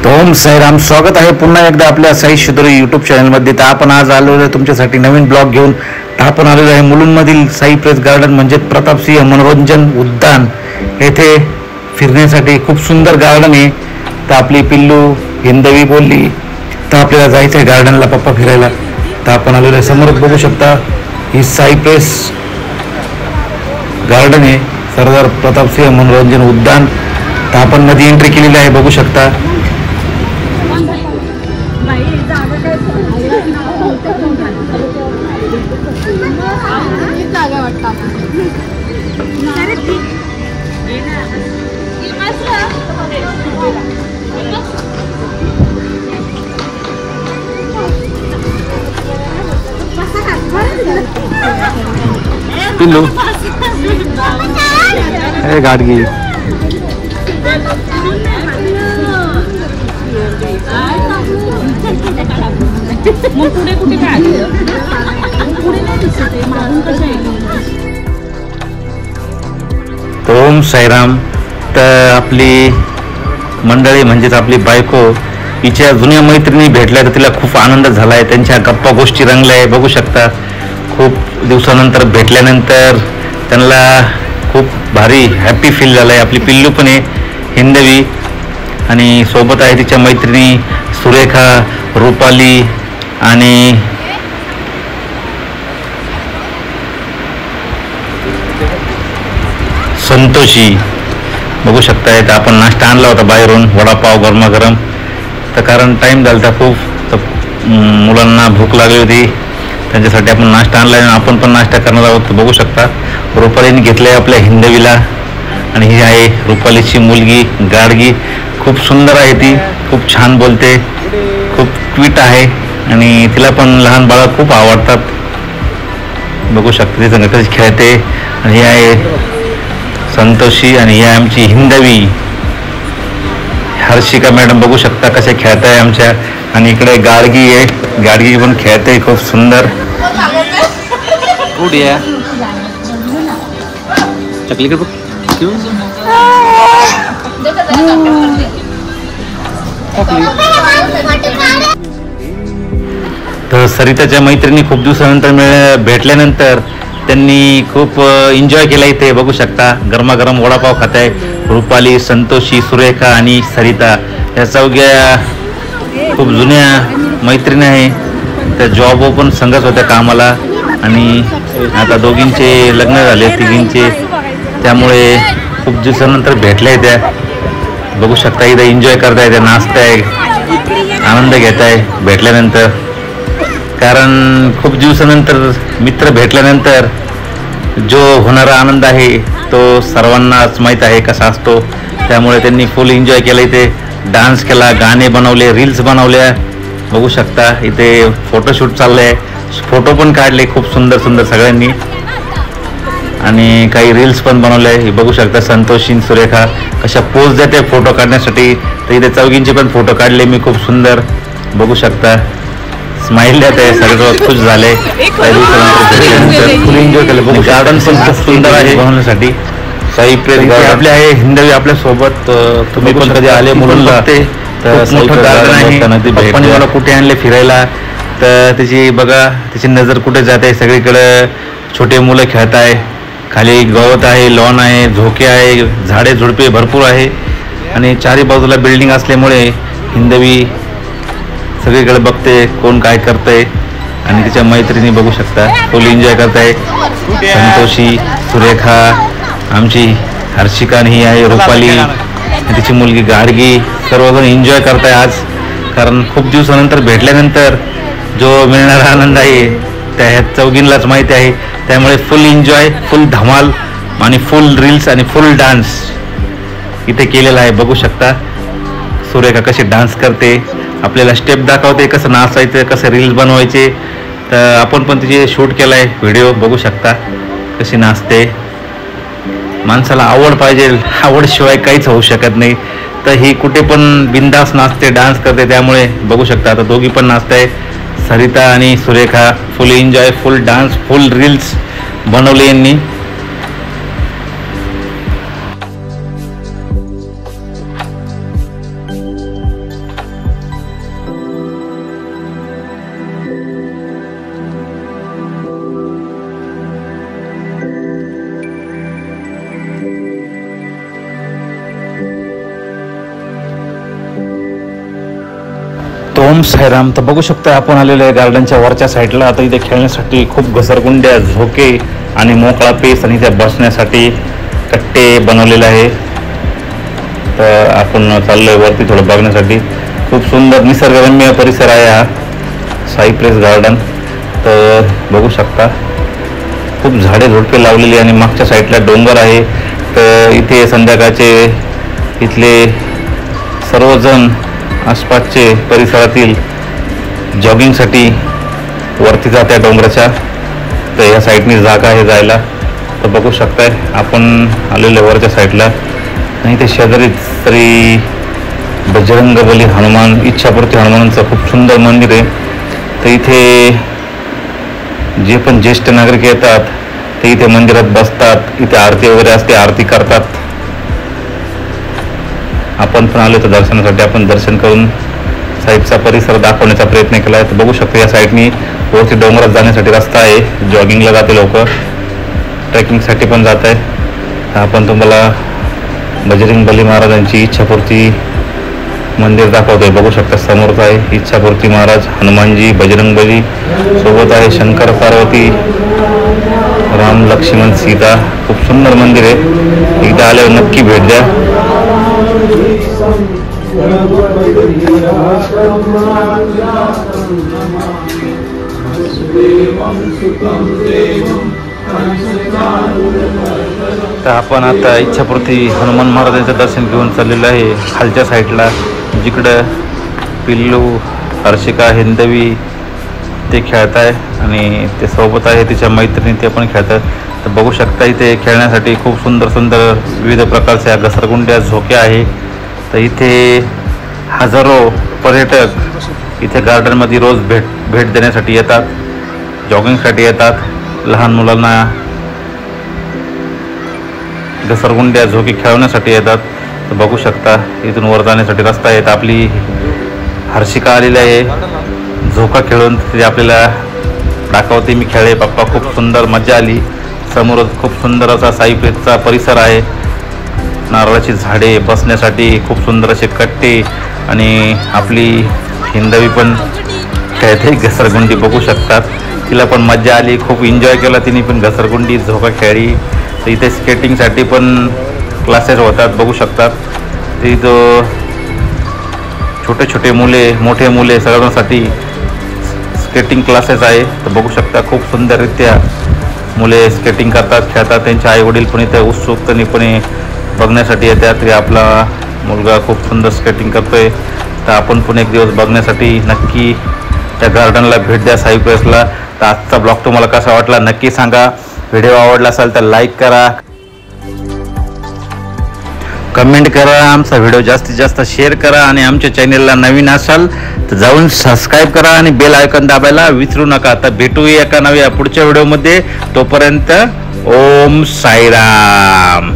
ओम साईराम, स्वागत आहे पुन्हा एकदा आपल्या साई शिदोरी यूट्यूब चॅनलमध्ये. तर आपण आज आलेलो आहे तुमच्यासाठी नवीन ब्लॉग घेऊन. आपण आलेलो आहे मुलुंडमधील साई प्रेस गार्डन म्हणजे प्रतापसिंह मनोरंजन उद्यान येथे फिरण्यासाठी. खूप सुंदर गार्डन आहे. तर आपली पिल्लू हिंदवी बोलली तर आपल्याला जायचं आहे गार्डनला पप्पा फिरायला. तर आपण आलेलो आहे, समोर बघू शकता ही साई प्रेस गार्डन आहे, सरदार प्रतापसिंह मनोरंजन उद्यान. तर आपण मध्ये एंट्री केलेली आहे, बघू शकता. पिल्लू हे गाडगी मग पुढे कुठे काय पुढे नाही दिसत आहे मारून कसं आहे. ओम साईराम. तर आपली मंडळी म्हणजेच आपली बायको हिच्या जुन्या मैत्रिणी भेटल्या तर तिला खूप आनंद झाला आहे. त्यांच्या गप्पा गोष्टी रंगल्या आहे, बघू शकता. खूप दिवसानंतर भेटल्यानंतर त्यांना खूप भारी हॅपी फील झालं आहे. आपली पिल्लू पण आहे हिंदवी आणि सोबत आहे तिच्या मैत्रिणी सुरेखा, रुपाली आणि संतोषी, बघू शकताय. तर आपण नाश्ता आणला होता बाहेरून, वडापाव गरमागरम. तर कारण टाईम झाला होता खूप, तर मुलांना भूक लागली होती, त्यांच्यासाठी आपण नाश्ता आणला आहे. आपण पण नाश्ता करणार आहोत. बघू शकता रुपालीने घेतलं आहे आपल्या हिंदवीला आणि ही आहे रुपालीची मुलगी गाडगी. खूप सुंदर आहे ती, खूप छान बोलते, खूप क्विट आहे आणि तिला पण लहान बाळं खूप आवडतात. बघू शकता ती संग कशी खेळते. आणि ही आहे संतोषी आणि ही आहे आमची हिंदवी हर्षिका मॅडम. बघू शकता कसे खेळत आहे आमच्या. आणि इकडे गाडगी आहे, गाडगी पण खेळते खूप सुंदर. कुठे आहे चकली का तर सरिताच्या मैत्रिणी खूप दिवसानंतर भेटल्यानंतर त्यांनी खूप एन्जॉय केला इथे. बघू शकता गरमागरम वडापाव खात आहे रुपाली, संतोषी, सुरेखा आणि सरिता. या चौघ्या खूप जुन्या मैत्रिणी आहे. त्या जॉब पण संगच होत्या कामाला आणि आता दोघींचे लग्न झाले, तिघींचे. त्यामुळे खूप दिवसानंतर भेटल्या त्या. बघू शकता इथं एन्जॉय करताय, त्या नाचताय, आनंद घेत आहे भेटल्यानंतर. कारण खूप दिवसानंतर मित्र भेटल्यानंतर जो होणारा आनंद आहे तो सर्वांनाच माहीत आहे कसा असतो. त्यामुळे त्यांनी फुल एन्जॉय केला. इथे डान्स केला, गाणे बनवले, रील्स बनवल्या. बघू शकता इथे फोटोशूट चाललंय, फोटो पण काढले खूप सुंदर सुंदर सगळ्यांनी आणि काही रील्स पण बनवले. हे बघू शकता संतोषी, सुरेखा कशा पोज देते फोटो काढण्यासाठी. तर इथे चौघींचे पण फोटो काढले मी खूप सुंदर. बघू शकता स्माइल देत आहे, सगळे खुश झाले. फुल एन्जॉय केलं. बघू गार्डन पण खूप सुंदर आहे बनवण्यासाठी. साई प्रेस आपले आहे हिंदवी आपल्या सोबत. तुम्ही पण कधी आले मुलुंडला तर मोठं गार्डन आहे. पण मला कुठे आणले फिरायला तर त्याची बघा त्याची नजर कुठे जाते. सगळीकडे छोटे मुलं खेळत आहे, खाली गवत आहे, लॉन आहे, झोके आहे, झाडे झुडपे भरपूर आहे आणि चारी बाजूला बिल्डिंग असल्यामुळे हिंदवी सगळीकडे बघते कोण काय करतंय आणि तिच्या मैत्रिणी बघू शकता फुल एन्जॉय करताय. संतोषी, सुरेखा, आमची हर्षिका आणि ही आहे रुपाली आणि तिची मुलगी गाडगी. सर्वजण एन्जॉय करताय आज. कारण खूप दिवसानंतर भेटल्यानंतर जो मिळणारा आनंद आहे त्या ह्या चौघींनाच माहिती आहे. त्यामुळे फुल एन्जॉय, फुल धमाल आणि फुल रील्स आणि फुल डान्स इथे केलेला आहे. बघू शकता सुरेखा कशी डान्स करते, आपल्याला स्टेप दाखवते कसं नाचायचं, कसं रील्स बनवायचे. तर आपण पण तिचे शूट केला आहे व्हिडिओ. बघू शकता कशी नाचते. माणसाला आवड पाहिजे, आवडशिवाय काहीच होऊ शकत नाही. तर ही कुठे पण बिंदास नाचते, डान्स करते. त्यामुळे बघू शकता आता दोघी पण नाचताय. सरिता आणि सुरेखा फुल एन्जॉय, फुल डान्स, फुल रील्स बनवले यांनी. ओम साईराम. तर बघू शकता आपण आलेलो आहे गार्डनच्या वरच्या साईडला. आता इथे खेळण्यासाठी खूप घसरगुंड्या, झोके आणि मोकळा पेस आणि त्या बसण्यासाठी कट्टे बनवलेले आहे. तर आपण चाललोय वरती थोडं बघण्यासाठी. खूप सुंदर निसर्गरम्य परिसर आहे हा साईप्रेस गार्डन. तर बघू शकता खूप झाडे झुडपे लावलेली आणि मागच्या साईडला डोंगर आहे. तर इथे संध्याकाळचे इथले सर्वजण आसपासचे परिसरातील जॉगिंगसाठी वरती जात्या डोंगराच्या. तर या साईडनी जागा आहे जायला. तर बघू शकताय आपण आलेलो वरच्या साईडला. आणि ते शेजारीच तरी बजरंगबली हनुमान, इच्छापूर्ती हनुमानांचं खूप सुंदर मंदिर आहे. तर इथे जे पण ज्येष्ठ नागरिक येतात ते इथे मंदिरात बसतात. इथे आरती वगैरे असते, आरती करतात. आपण पण आलो तर दर्शनासाठी. आपण दर्शन करून साईडचा परिसर दाखवण्याचा प्रयत्न केला आहे. तर बघू शकतो या साईडनी वरती डोंगरात जाण्यासाठी रस्ता आहे. जॉगिंगला जाते लोक, ट्रेकिंगसाठी पण जात आहे. आपण तुम्हाला बजरंगबली महाराजांची इच्छापूर्ती मंदिर दाखवतोय. बघू शकता समोरच आहे इच्छापूर्ती महाराज, हनुमानजी, बजरंगबली सोबत आहे, शंकर पार्वती, राम लक्ष्मण सीता. खूप सुंदर मंदिर आहे. एकदा आल्यावर नक्की भेट द्या. तर आपण आता इच्छापूर्ती हनुमान महाराजांचं दर्शन घेऊन चाललेलं आहे खालच्या साईडला, जिकडं पिल्लू, हर्षिका, हिंदवी ते खेळत आहे आणि ते सोबत आहे तिच्या मैत्रिणी, ते पण खेळतात. तर बघू शकता इथे खेळण्यासाठी खूप सुंदर सुंदर विविध प्रकारच्या घसरगुंड्या, झोक्या आहे. तर इथे हजारो पर्यटक इथे गार्डनमध्ये रोज भेट देण्यासाठी येतात, जॉगिंगसाठी येतात. लहान मुलांना घसरगुंड्या, झोके खेळवण्यासाठी येतात. तर बघू शकता इथून वर जाण्यासाठी रस्ता आहे. आपली हर्षिका आलेली आहे झोका खेळून. ते आपल्याला दाखवते, मी खेळले पप्पा, खूप सुंदर मजा आली. समोरच खूप सुंदर असा साईप्रेसचा परिसर आहे. नारळाची झाडे, बसण्यासाठी खूप सुंदर असे कट्टे आणि आपली हिंदवी पण खेळते घसरगुंडी. बघू शकतात तिला पण मजा आली, खूप एन्जॉय केला तिने पण घसरगुंडी, झोका खेळली. तर इथे स्केटिंगसाठी पण क्लासेस होतात. बघू शकतात ते इथं छोटे छोटे मुले, मोठे मुले सगळ्यांसाठी स्केटिंग क्लासेस आहे. तर बघू शकता खूप सुंदररित्या मुले स्केटिंग करतात, खेळतात. त्यांचे आई वडील पण इथे उत्सुकतेने बघण्यासाठी येतात की आपला मुलगा खूप सुंदर स्केटिंग करतोय. तर आपण पण एक दिवस बघण्यासाठी नक्की त्या गार्डनला भेट द्या साईप्रेसला. तर आजचा ब्लॉग तुम्हाला कसा वाटला नक्की सांगा. व्हिडिओ आवडला असेल तर लाईक करा, कमेंट करा, आमचा व्हिडिओ जास्तीत जास्त शेअर करा आणि आमच्या चॅनलला नवीन असाल तर जाऊन सबस्क्राईब करा आणि बेल आयकॉन दाबायला विसरू नका. आता भेटूया एका नव्या पुढच्या व्हिडिओमध्ये. तोपर्यंत ओम साईराम.